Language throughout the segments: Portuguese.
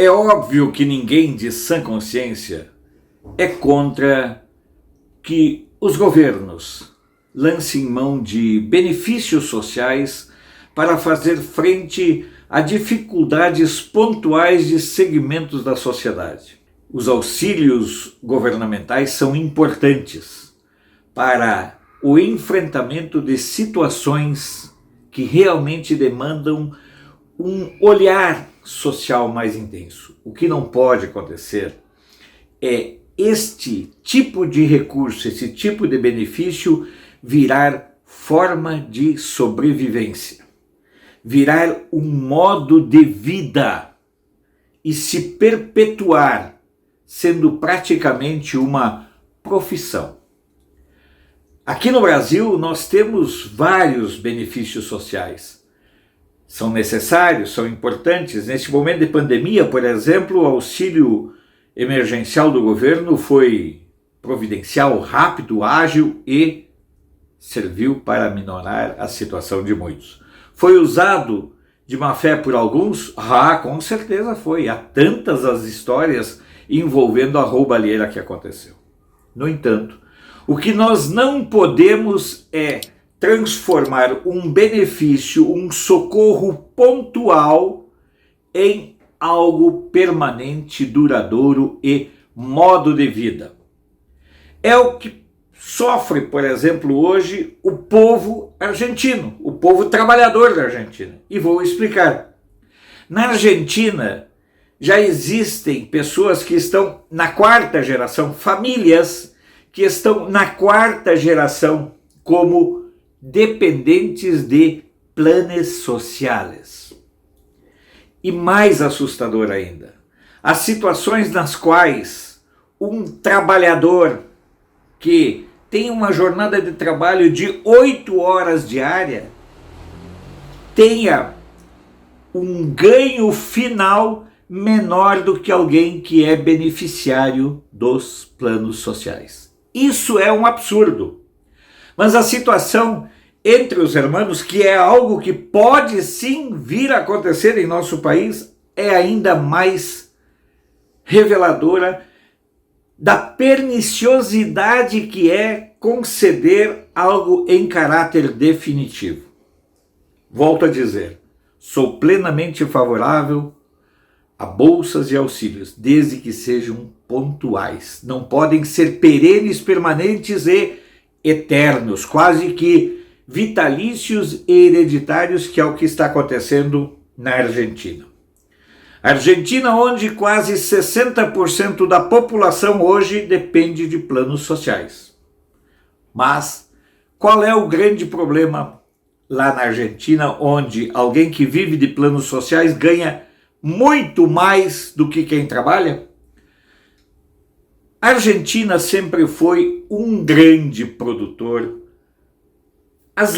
É óbvio que ninguém de sã consciência é contra que os governos lancem mão de benefícios sociais para fazer frente a dificuldades pontuais de segmentos da sociedade. Os auxílios governamentais são importantes para o enfrentamento de situações que realmente demandam um olhar social mais intenso. O que não pode acontecer é este tipo de recurso, esse tipo de benefício virar forma de sobrevivência, virar um modo de vida e se perpetuar, sendo praticamente uma profissão. Aqui no Brasil nós temos vários benefícios sociais. São necessários, são importantes. Neste momento de pandemia, por exemplo, o auxílio emergencial do governo foi providencial, rápido, ágil e serviu para minorar a situação de muitos. Foi usado de má fé por alguns? Com certeza foi. Há tantas as histórias envolvendo a roubalheira que aconteceu. No entanto, o que nós não podemos é transformar um benefício, um socorro pontual em algo permanente, duradouro e modo de vida. É o que sofre, por exemplo, hoje o povo argentino, o povo trabalhador da Argentina. E vou explicar. Na Argentina já existem pessoas que estão na quarta geração, famílias que estão na quarta geração como dependentes de planos sociais. E mais assustador ainda, as situações nas quais um trabalhador que tem uma jornada de trabalho de 8 horas diária tenha um ganho final menor do que alguém que é beneficiário dos planos sociais. Isso é um absurdo. Mas a situação entre os hermanos, que é algo que pode sim vir a acontecer em nosso país, é ainda mais reveladora da perniciosidade que é conceder algo em caráter definitivo. Volto a dizer, sou plenamente favorável a bolsas e auxílios, desde que sejam pontuais. Não podem ser perenes, permanentes e eternos, quase que vitalícios e hereditários, que é o que está acontecendo na Argentina. Argentina, onde quase 60% da população hoje depende de planos sociais. Mas qual é o grande problema lá na Argentina, onde alguém que vive de planos sociais ganha muito mais do que quem trabalha? A Argentina sempre foi um grande produtor. As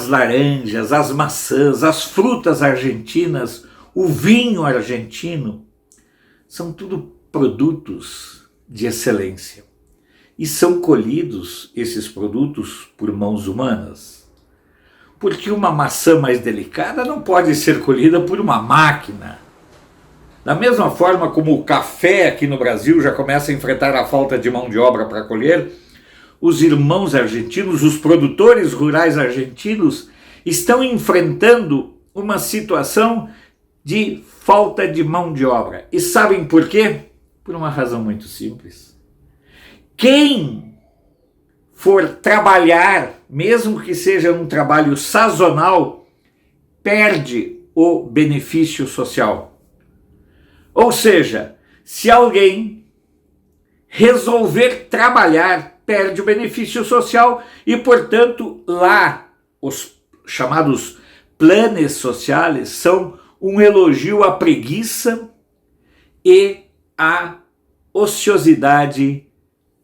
laranjas, as maçãs, as frutas argentinas, o vinho argentino, são tudo produtos de excelência. E são colhidos esses produtos por mãos humanas. Porque uma maçã mais delicada não pode ser colhida por uma máquina. Da mesma forma como o café aqui no Brasil já começa a enfrentar a falta de mão de obra para colher, os irmãos argentinos, os produtores rurais argentinos, estão enfrentando uma situação de falta de mão de obra. E sabem por quê? Por uma razão muito simples. Quem for trabalhar, mesmo que seja um trabalho sazonal, perde o benefício social. Ou seja, se alguém resolver trabalhar, perde o benefício social e, portanto, lá os chamados planos sociais são um elogio à preguiça e à ociosidade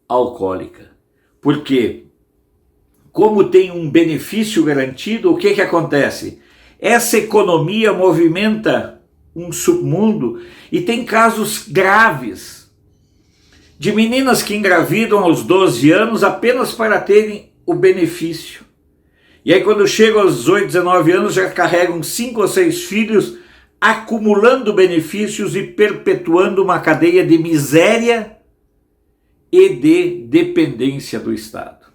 alcoólica. Porque, como tem um benefício garantido, o que acontece? Essa economia movimenta um submundo e tem casos graves de meninas que engravidam aos 12 anos apenas para terem o benefício. E aí quando chegam aos 18, 19 anos já carregam 5 ou 6 filhos acumulando benefícios e perpetuando uma cadeia de miséria e de dependência do Estado.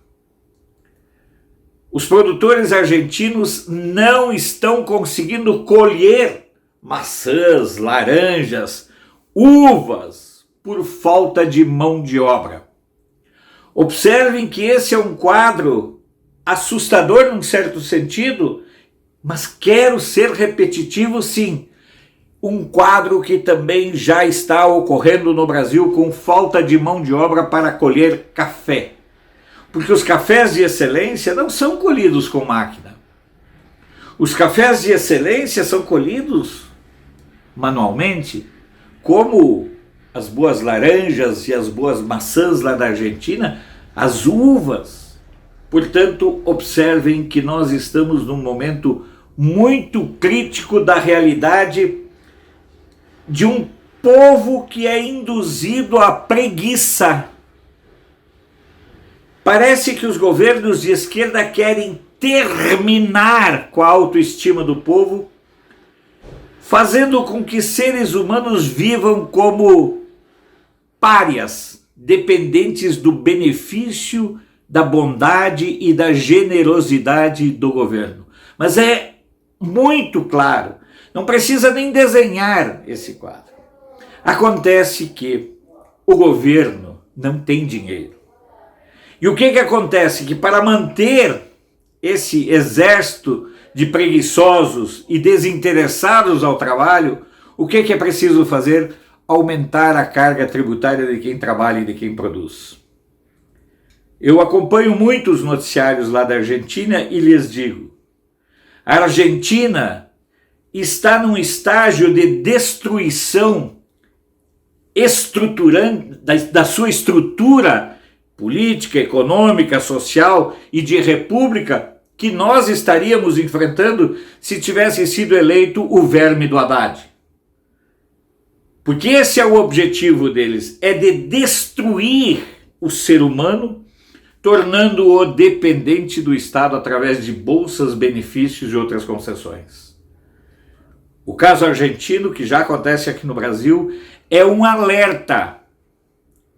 Os produtores argentinos não estão conseguindo colher maçãs, laranjas, uvas por falta de mão de obra. Observem que esse é um quadro assustador num certo sentido, mas quero ser repetitivo sim. Um quadro que também já está ocorrendo no Brasil com falta de mão de obra para colher café. Porque os cafés de excelência não são colhidos com máquina. Os cafés de excelência são colhidos manualmente, como as boas laranjas e as boas maçãs lá da Argentina, as uvas. Portanto, observem que nós estamos num momento muito crítico da realidade de um povo que é induzido à preguiça. Parece que os governos de esquerda querem terminar com a autoestima do povo, fazendo com que seres humanos vivam como párias, dependentes do benefício, da bondade e da generosidade do governo. Mas é muito claro, não precisa nem desenhar esse quadro. Acontece que o governo não tem dinheiro. E o que acontece? Que para manter esse exército de preguiçosos e desinteressados ao trabalho, o que é preciso fazer? Aumentar a carga tributária de quem trabalha e de quem produz. Eu acompanho muitos noticiários lá da Argentina e lhes digo, a Argentina está num estágio de destruição estruturante da sua estrutura política, econômica, social e de república que nós estaríamos enfrentando se tivesse sido eleito o verme do Haddad. Porque esse é o objetivo deles, é de destruir o ser humano, tornando-o dependente do Estado através de bolsas, benefícios e outras concessões. O caso argentino, que já acontece aqui no Brasil, é um alerta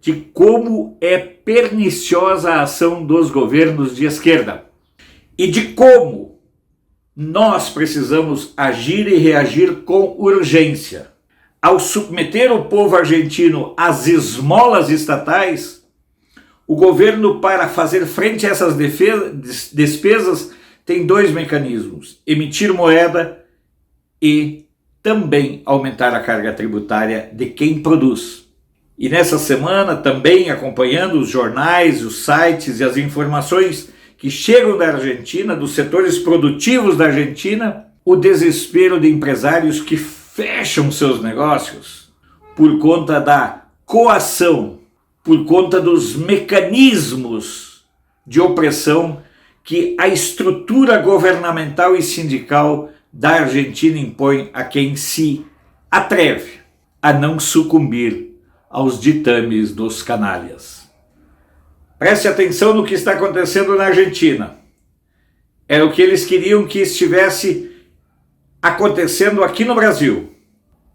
de como é perniciosa a ação dos governos de esquerda e de como nós precisamos agir e reagir com urgência. Ao submeter o povo argentino às esmolas estatais, o governo, para fazer frente a essas despesas, tem dois mecanismos: emitir moeda e também aumentar a carga tributária de quem produz. E nessa semana, também acompanhando os jornais, os sites e as informações que chegam da Argentina, dos setores produtivos da Argentina, o desespero de empresários que fecham seus negócios por conta da coação, por conta dos mecanismos de opressão que a estrutura governamental e sindical da Argentina impõe a quem se atreve a não sucumbir aos ditames dos canalhas. Preste atenção no que está acontecendo na Argentina. Era o que eles queriam que estivesse acontecendo aqui no Brasil,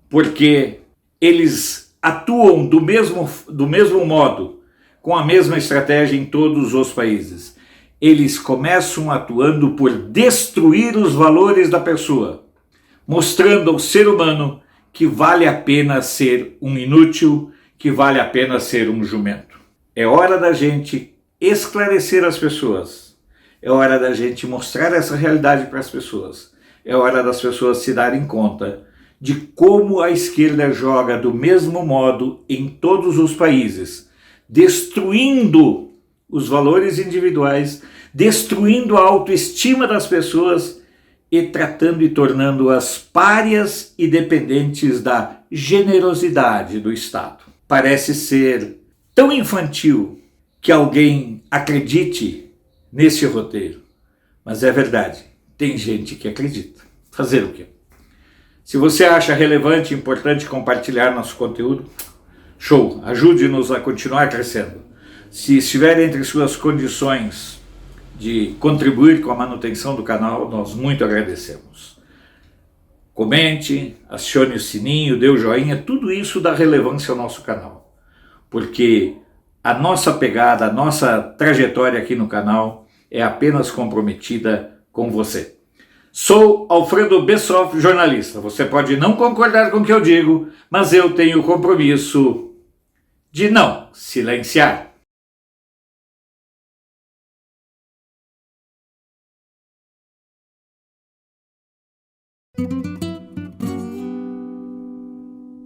porque eles atuam do mesmo modo, com a mesma estratégia em todos os países. Eles começam atuando por destruir os valores da pessoa, mostrando ao ser humano que vale a pena ser um inútil, que vale a pena ser um jumento. É hora da gente esclarecer as pessoas, é hora da gente mostrar essa realidade para as pessoas, é hora das pessoas se darem conta de como a esquerda joga do mesmo modo em todos os países, destruindo os valores individuais, destruindo a autoestima das pessoas e tratando e tornando-as párias e dependentes da generosidade do Estado. Parece ser tão infantil que alguém acredite nesse roteiro, mas é verdade, tem gente que acredita. Fazer o quê? Se você acha relevante e importante compartilhar nosso conteúdo, show, ajude-nos a continuar crescendo. Se estiver entre suas condições de contribuir com a manutenção do canal, nós muito agradecemos. Comente, acione o sininho, dê o joinha, tudo isso dá relevância ao nosso canal. Porque a nossa pegada, a nossa trajetória aqui no canal é apenas comprometida com você. Sou Alfredo Bessoff, jornalista. Você pode não concordar com o que eu digo, mas eu tenho o compromisso de não silenciar.